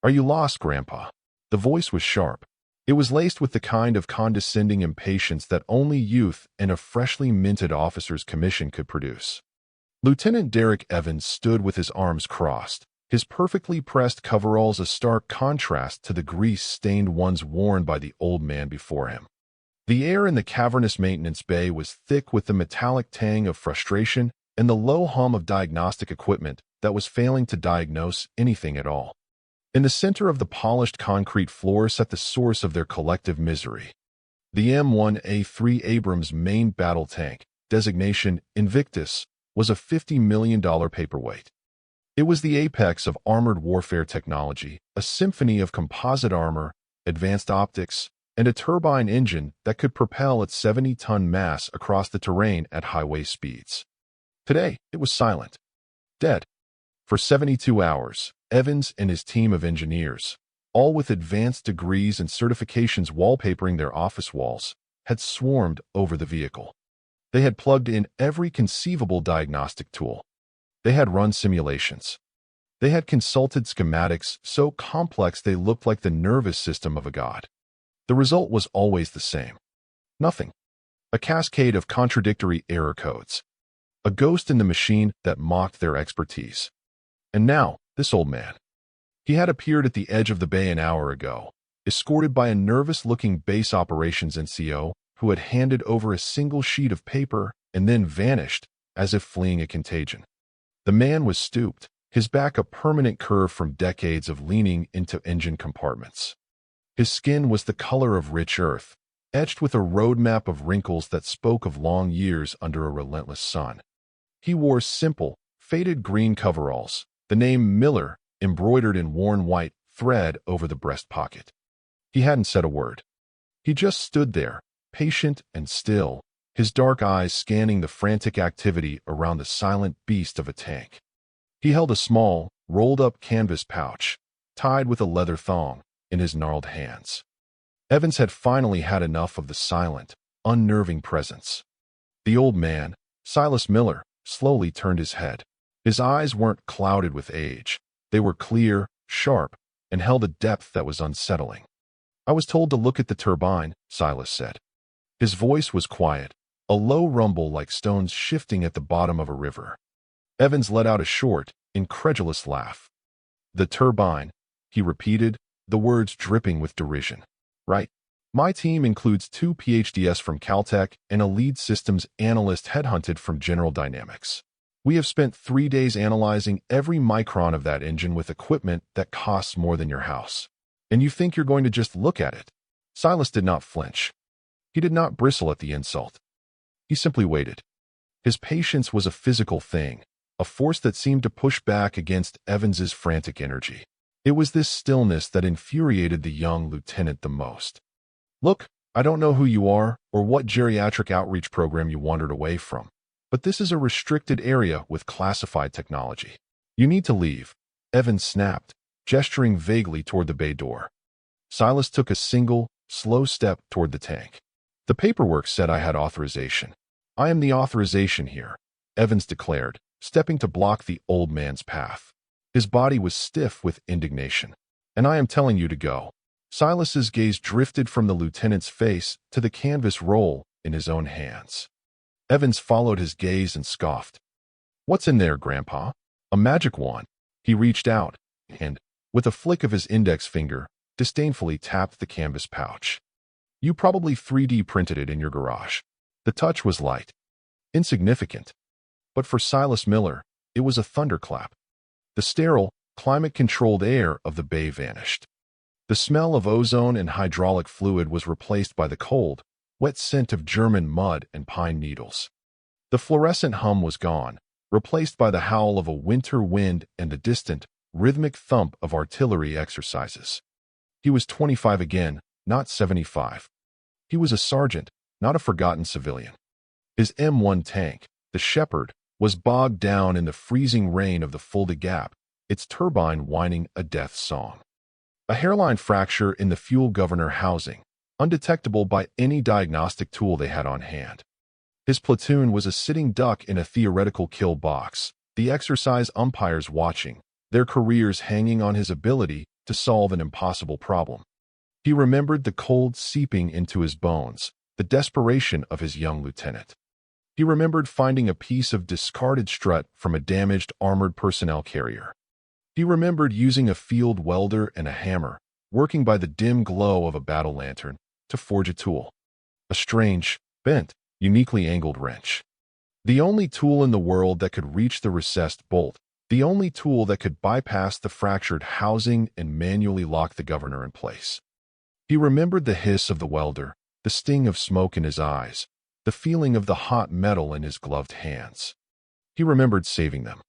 Are you lost, Grandpa? The voice was sharp. It was laced with the kind of condescending impatience that only youth and a freshly minted officer's commission could produce. Lieutenant Derek Evans stood with his arms crossed, his perfectly pressed coveralls a stark contrast to the grease-stained ones worn by the old man before him. The air in the cavernous maintenance bay was thick with the metallic tang of frustration and the low hum of diagnostic equipment that was failing to diagnose anything at all. In the center of the polished concrete floor sat the source of their collective misery. The M1A3 Abrams main battle tank, designation Invictus, was a $50 million paperweight. It was the apex of armored warfare technology, a symphony of composite armor, advanced optics, and a turbine engine that could propel its 70-ton mass across the terrain at highway speeds. Today, it was silent. Dead. For 72 hours, Evans and his team of engineers, all with advanced degrees and certifications wallpapering their office walls, had swarmed over the vehicle. They had plugged in every conceivable diagnostic tool. They had run simulations. They had consulted schematics so complex they looked like the nervous system of a god. The result was always the same. Nothing. A cascade of contradictory error codes. A ghost in the machine that mocked their expertise. And now, this old man. He had appeared at the edge of the bay an hour ago, escorted by a nervous-looking base operations NCO who had handed over a single sheet of paper and then vanished as if fleeing a contagion. The man was stooped, his back a permanent curve from decades of leaning into engine compartments. His skin was the color of rich earth, etched with a roadmap of wrinkles that spoke of long years under a relentless sun. He wore simple, faded green coveralls, the name Miller embroidered in worn white thread over the breast pocket. He hadn't said a word. He just stood there, patient and still, his dark eyes scanning the frantic activity around the silent beast of a tank. He held a small, rolled-up canvas pouch, tied with a leather thong, in his gnarled hands. Evans had finally had enough of the silent, unnerving presence. The old man, Silas Miller, slowly turned his head. His eyes weren't clouded with age. They were clear, sharp, and held a depth that was unsettling. "I was told to look at the turbine," Silas said. His voice was quiet, a low rumble like stones shifting at the bottom of a river. Evans let out a short, incredulous laugh. "The turbine," he repeated, the words dripping with derision. "Right. My team includes 2 PhDs from Caltech and a lead systems analyst headhunted from General Dynamics. We have spent 3 days analyzing every micron of that engine with equipment that costs more than your house. And you think you're going to just look at it?" Silas did not flinch. He did not bristle at the insult. He simply waited. His patience was a physical thing, a force that seemed to push back against Evans's frantic energy. It was this stillness that infuriated the young lieutenant the most. "Look, I don't know who you are or what geriatric outreach program you wandered away from, but this is a restricted area with classified technology. You need to leave," Evans snapped, gesturing vaguely toward the bay door. Silas took a single, slow step toward the tank. "The paperwork said I had authorization. I am the authorization here," Evans declared, stepping to block the old man's path. His body was stiff with indignation. "And I am telling you to go." Silas's gaze drifted from the lieutenant's face to the canvas roll in his own hands. Evans followed his gaze and scoffed. "What's in there, Grandpa?" "A magic wand." He reached out and, with a flick of his index finger, disdainfully tapped the canvas pouch. "You probably 3D printed it in your garage." The touch was light, insignificant. But for Silas Miller, it was a thunderclap. The sterile, climate-controlled air of the bay vanished. The smell of ozone and hydraulic fluid was replaced by the cold, wet scent of German mud and pine needles. The fluorescent hum was gone, replaced by the howl of a winter wind and the distant, rhythmic thump of artillery exercises. He was 25 again, not 75. He was a sergeant, not a forgotten civilian. His M1 tank, the Shepherd, was bogged down in the freezing rain of the Fulda Gap, its turbine whining a death song. A hairline fracture in the fuel governor housing, undetectable by any diagnostic tool they had on hand. His platoon was a sitting duck in a theoretical kill box, the exercise umpires watching, their careers hanging on his ability to solve an impossible problem. He remembered the cold seeping into his bones, the desperation of his young lieutenant. He remembered finding a piece of discarded strut from a damaged armored personnel carrier. He remembered using a field welder and a hammer, working by the dim glow of a battle lantern, to forge a tool. A strange, bent, uniquely angled wrench. The only tool in the world that could reach the recessed bolt, the only tool that could bypass the fractured housing and manually lock the governor in place. He remembered the hiss of the welder, the sting of smoke in his eyes, the feeling of the hot metal in his gloved hands. He remembered saving them.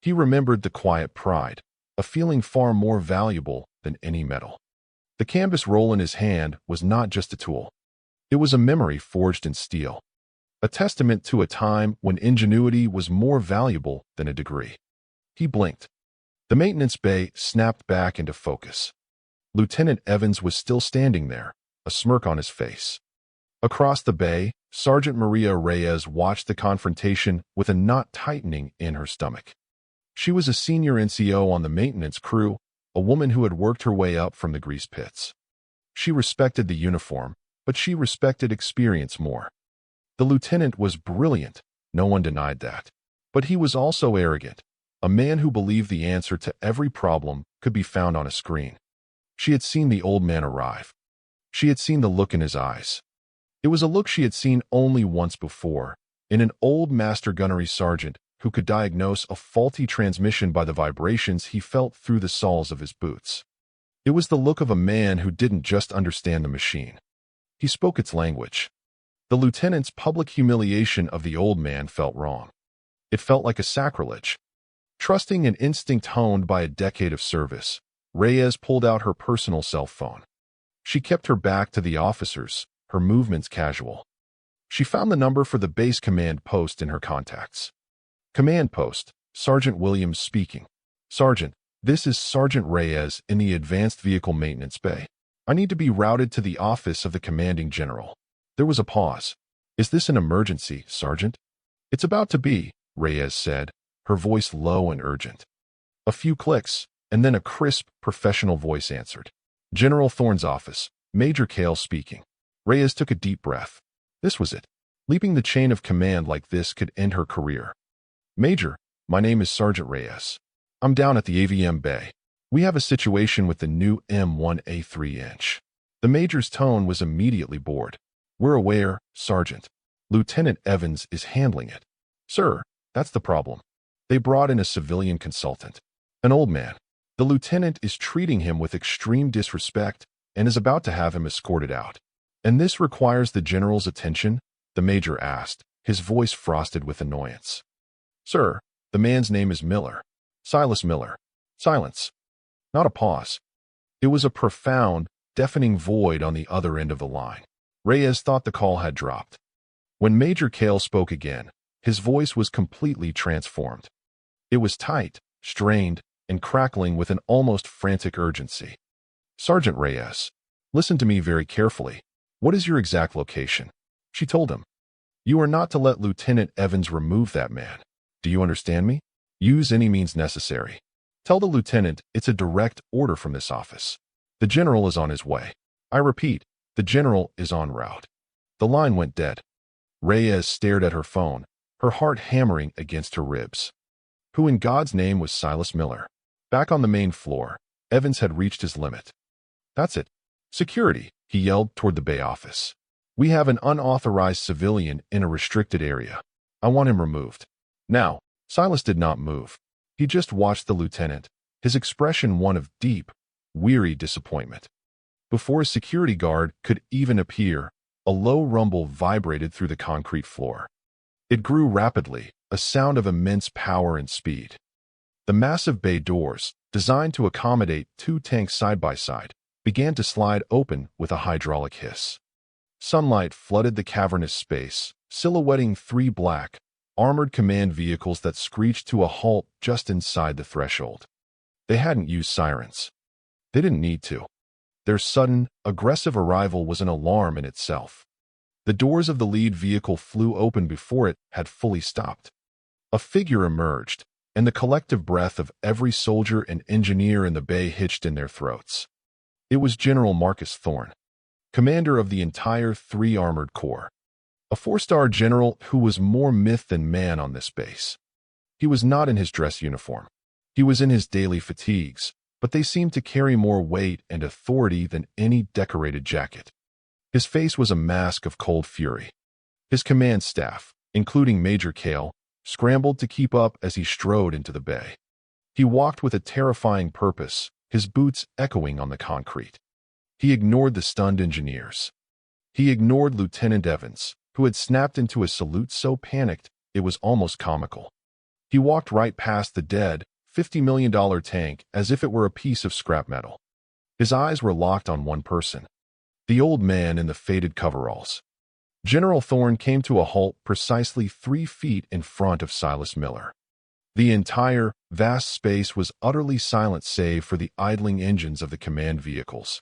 He remembered the quiet pride, a feeling far more valuable than any metal. The canvas roll in his hand was not just a tool. It was a memory forged in steel, a testament to a time when ingenuity was more valuable than a degree. He blinked. The maintenance bay snapped back into focus. Lieutenant Evans was still standing there, a smirk on his face. Across the bay, Sergeant Maria Reyes watched the confrontation with a knot tightening in her stomach. She was a senior NCO on the maintenance crew, a woman who had worked her way up from the grease pits. She respected the uniform, but she respected experience more. The lieutenant was brilliant, no one denied that. But he was also arrogant, a man who believed the answer to every problem could be found on a screen. She had seen the old man arrive. She had seen the look in his eyes. It was a look she had seen only once before, in an old master gunnery sergeant who could diagnose a faulty transmission by the vibrations he felt through the soles of his boots. It was the look of a man who didn't just understand the machine. He spoke its language. The lieutenant's public humiliation of the old man felt wrong. It felt like a sacrilege. Trusting an instinct honed by a decade of service, Reyes pulled out her personal cell phone. She kept her back to the officers, her movements casual. She found the number for the base command post in her contacts. Command post, Sergeant Williams speaking. Sergeant, this is Sergeant Reyes in the Advanced Vehicle Maintenance Bay. I need to be routed to the office of the commanding general. There was a pause. Is this an emergency, Sergeant? It's about to be, Reyes said, her voice low and urgent. A few clicks, and then a crisp, professional voice answered. General Thorne's office, Major Cale speaking. Reyes took a deep breath. This was it. Leaping the chain of command like this could end her career. Major, my name is Sergeant Reyes. I'm down at the AVM Bay. We have a situation with the new M1A3 inch. The major's tone was immediately bored. We're aware, Sergeant. Lieutenant Evans is handling it. Sir, that's the problem. They brought in a civilian consultant. An old man. The lieutenant is treating him with extreme disrespect and is about to have him escorted out. And this requires the general's attention? The major asked, his voice frosted with annoyance. Sir, the man's name is Miller. Silas Miller. Silence. Not a pause. It was a profound, deafening void on the other end of the line. Reyes thought the call had dropped. When Major Cale spoke again, his voice was completely transformed. It was tight, strained, and crackling with an almost frantic urgency. Sergeant Reyes, listen to me very carefully. What is your exact location? She told him. You are not to let Lieutenant Evans remove that man. Do you understand me? Use any means necessary. Tell the lieutenant it's a direct order from this office. The general is on his way. I repeat, the general is en route. The line went dead. Reyes stared at her phone, her heart hammering against her ribs. Who in God's name was Silas Miller? Back on the main floor, Evans had reached his limit. That's it. Security, he yelled toward the Bay office. We have an unauthorized civilian in a restricted area. I want him removed. Now, Silas did not move. He just watched the lieutenant, his expression one of deep, weary disappointment. Before a security guard could even appear, a low rumble vibrated through the concrete floor. It grew rapidly, a sound of immense power and speed. The massive bay doors, designed to accommodate two tanks side by side, began to slide open with a hydraulic hiss. Sunlight flooded the cavernous space, silhouetting three black, armored command vehicles that screeched to a halt just inside the threshold. They hadn't used sirens. They didn't need to. Their sudden, aggressive arrival was an alarm in itself. The doors of the lead vehicle flew open before it had fully stopped. A figure emerged, and the collective breath of every soldier and engineer in the bay hitched in their throats. It was General Marcus Thorne, commander of the entire 3 Armored Corps, a 4-star general who was more myth than man on this base. He was not in his dress uniform. He was in his daily fatigues, but they seemed to carry more weight and authority than any decorated jacket. His face was a mask of cold fury. His command staff, including Major Cale, scrambled to keep up as he strode into the bay. He walked with a terrifying purpose, his boots echoing on the concrete. He ignored the stunned engineers. He ignored Lieutenant Evans, who had snapped into a salute so panicked it was almost comical. He walked right past the dead, $50 million tank as if it were a piece of scrap metal. His eyes were locked on one person, the old man in the faded coveralls. General Thorne came to a halt precisely 3 feet in front of Silas Miller. The entire, vast space was utterly silent save for the idling engines of the command vehicles.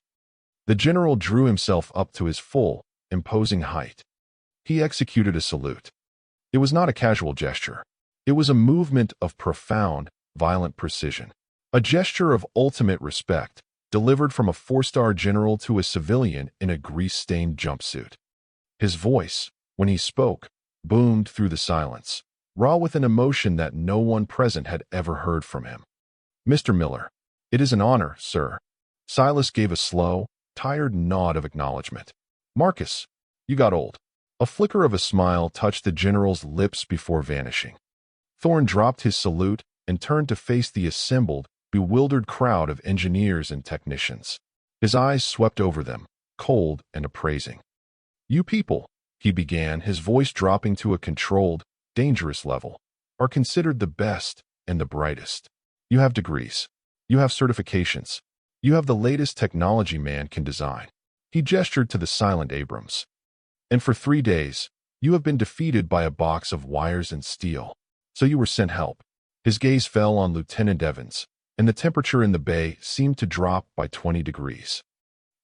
The general drew himself up to his full, imposing height. He executed a salute. It was not a casual gesture. It was a movement of profound, violent precision. A gesture of ultimate respect, delivered from a 4-star general to a civilian in a grease-stained jumpsuit. His voice, when he spoke, boomed through the silence, raw with an emotion that no one present had ever heard from him. "Mr. Miller, it is an honor, sir." Silas gave a slow, tired nod of acknowledgement. "Marcus, you got old." A flicker of a smile touched the general's lips before vanishing. Thorne dropped his salute and turned to face the assembled, bewildered crowd of engineers and technicians. His eyes swept over them, cold and appraising. "You people," he began, his voice dropping to a controlled, dangerous level, "are considered the best and the brightest. You have degrees. You have certifications. You have the latest technology man can design." He gestured to the silent Abrams. "And for 3 days, you have been defeated by a box of wires and steel. So you were sent help." His gaze fell on Lieutenant Evans, and the temperature in the bay seemed to drop by 20 degrees.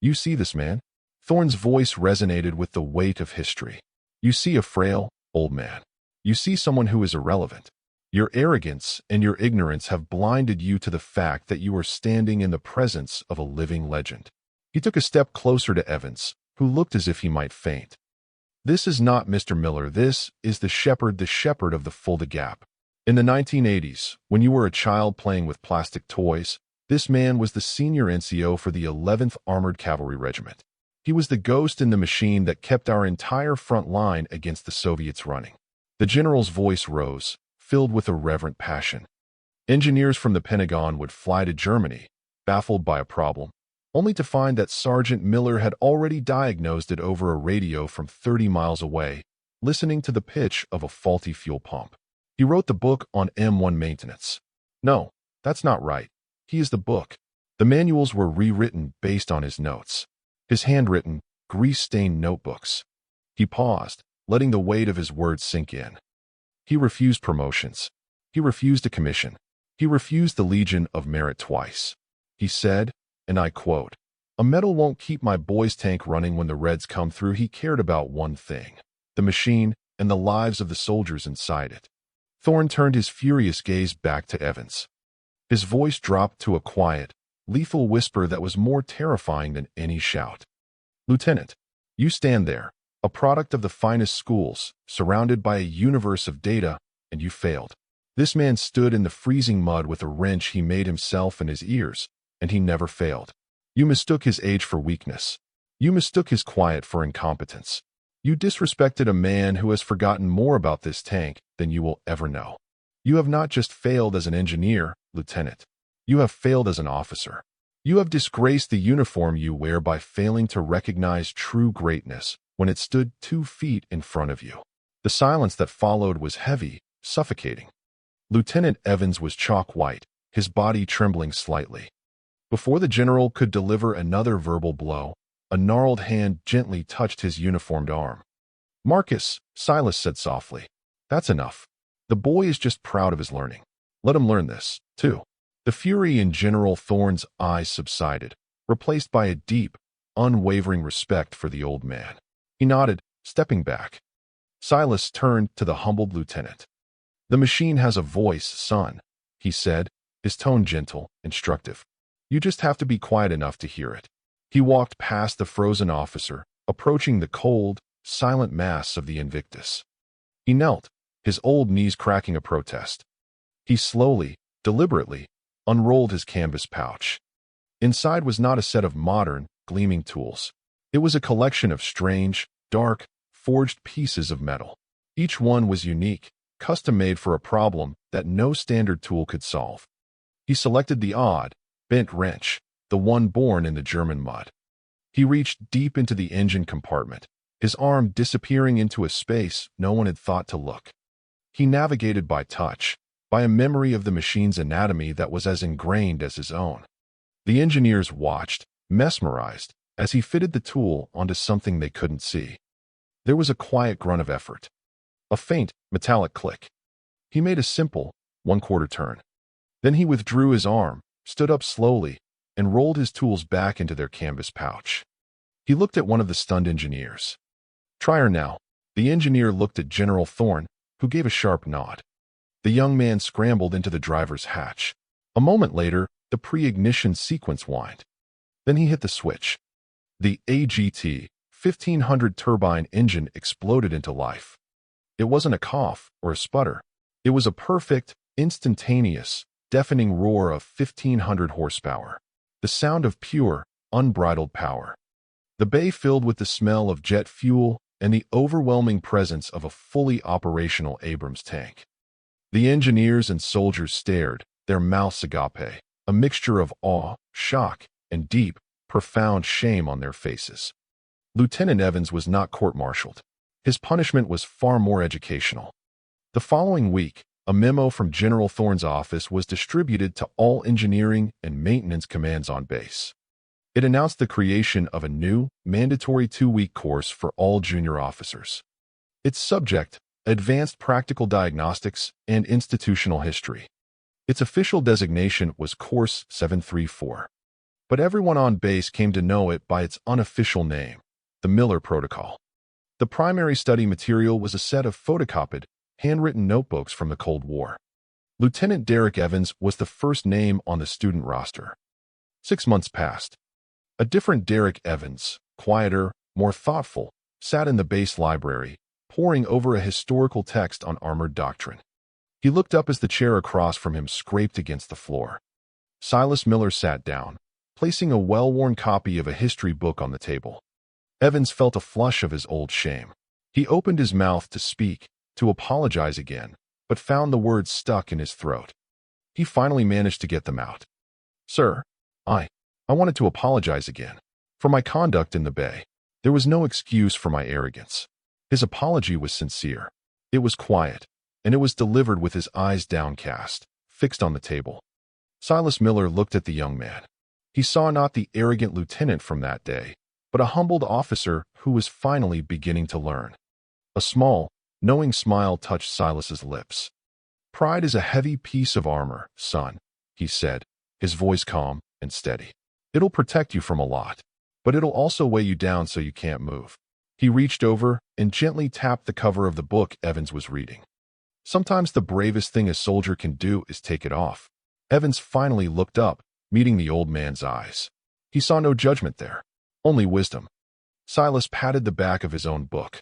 "You see this man?" Thorne's voice resonated with the weight of history. "You see a frail, old man. You see someone who is irrelevant. Your arrogance and your ignorance have blinded you to the fact that you are standing in the presence of a living legend." He took a step closer to Evans, who looked as if he might faint. "This is not Mr. Miller. This is the shepherd of the Fulda Gap. In the 1980s, when you were a child playing with plastic toys, this man was the senior NCO for the 11th Armored Cavalry Regiment. He was the ghost in the machine that kept our entire front line against the Soviets running." The general's voice rose, filled with a reverent passion. Engineers from the Pentagon would fly to Germany, baffled by a problem, only to find that Sergeant Miller had already diagnosed it over a radio from 30 miles away, listening to the pitch of a faulty fuel pump. He wrote the book on M1 maintenance. No, that's not right. He is the book. The manuals were rewritten based on his notes. His handwritten, grease-stained notebooks. He paused, letting the weight of his words sink in. He refused promotions. He refused a commission. He refused the Legion of Merit twice. He said, and I quote, "A medal won't keep my boy's tank running when the Reds come through." He cared about one thing: the machine and the lives of the soldiers inside it. Thorne turned his furious gaze back to Evans. His voice dropped to a quiet, lethal whisper that was more terrifying than any shout. "Lieutenant, you stand there, a product of the finest schools, surrounded by a universe of data, and you failed." This man stood in the freezing mud with a wrench he made himself in his ears, and he never failed. You mistook his age for weakness. You mistook his quiet for incompetence. You disrespected a man who has forgotten more about this tank than you will ever know. You have not just failed as an engineer, Lieutenant. You have failed as an officer. You have disgraced the uniform you wear by failing to recognize true greatness when it stood 2 feet in front of you. The silence that followed was heavy, suffocating. Lieutenant Evans was chalk white, his body trembling slightly. Before the general could deliver another verbal blow, a gnarled hand gently touched his uniformed arm. "Marcus," Silas said softly, "that's enough. The boy is just proud of his learning. Let him learn this, too." The fury in General Thorne's eyes subsided, replaced by a deep, unwavering respect for the old man. He nodded, stepping back. Silas turned to the humbled lieutenant. "The machine has a voice, son. he said, his tone gentle, instructive. You just have to be quiet enough to hear it. He walked past the frozen officer, approaching the cold, silent mass of the Invictus. He knelt, his old knees cracking a protest. He slowly, deliberately, unrolled his canvas pouch. Inside was not a set of modern, gleaming tools. It was a collection of strange, dark, forged pieces of metal. Each one was unique, custom-made for a problem that no standard tool could solve. He selected the odd, bent wrench, the one born in the German mud. He reached deep into the engine compartment, his arm disappearing into a space no one had thought to look. He navigated by touch, by a memory of the machine's anatomy that was as ingrained as his own. The engineers watched, mesmerized, as he fitted the tool onto something they couldn't see. There was a quiet grunt of effort. A faint, metallic click. He made a simple, one-quarter turn. Then he withdrew his arm, stood up slowly, and rolled his tools back into their canvas pouch. He looked at one of the stunned engineers. Try her now. The engineer looked at General Thorne, who gave a sharp nod. The young man scrambled into the driver's hatch. A moment later, the pre-ignition sequence whined. Then he hit the switch. The AGT 1500 turbine engine exploded into life. It wasn't a cough or a sputter. It was a perfect, instantaneous, deafening roar of 1500 horsepower. The sound of pure, unbridled power. The bay filled with the smell of jet fuel and the overwhelming presence of a fully operational Abrams tank. The engineers and soldiers stared, their mouths agape, a mixture of awe, shock, and deep, profound shame on their faces. Lieutenant Evans was not court-martialed. His punishment was far more educational. The following week, a memo from General Thorne's office was distributed to all engineering and maintenance commands on base. It announced the creation of a new, mandatory 2-week course for all junior officers. Its subject, Advanced Practical Diagnostics and Institutional History. Its official designation was Course 734. But everyone on base came to know it by its unofficial name, the Miller Protocol. The primary study material was a set of photocopied, handwritten notebooks from the Cold War. Lieutenant Derek Evans was the first name on the student roster. 6 months passed. A different Derek Evans, quieter, more thoughtful, sat in the base library, poring over a historical text on armored doctrine. He looked up as the chair across from him scraped against the floor. Silas Miller sat down, placing a well-worn copy of a history book on the table. Evans felt a flush of his old shame. He opened his mouth to speak, to apologize again, but found the words stuck in his throat. He finally managed to get them out. Sir, I wanted to apologize again. For my conduct in the bay. There was no excuse for my arrogance. His apology was sincere. It was quiet, and it was delivered with his eyes downcast, fixed on the table. Silas Miller looked at the young man. He saw not the arrogant lieutenant from that day, but a humbled officer who was finally beginning to learn. A small, knowing smile touched Silas's lips. Pride is a heavy piece of armor, son, he said, his voice calm and steady. It'll protect you from a lot, but it'll also weigh you down so you can't move. He reached over and gently tapped the cover of the book Evans was reading. Sometimes the bravest thing a soldier can do is take it off. Evans finally looked up, meeting the old man's eyes. He saw no judgment there, only wisdom. Silas patted the back of his own book.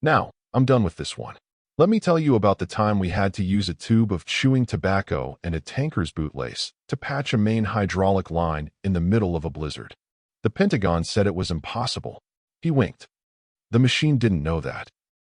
Now, I'm done with this one. Let me tell you about the time we had to use a tube of chewing tobacco and a tanker's bootlace to patch a main hydraulic line in the middle of a blizzard. The Pentagon said it was impossible. He winked. The machine didn't know that.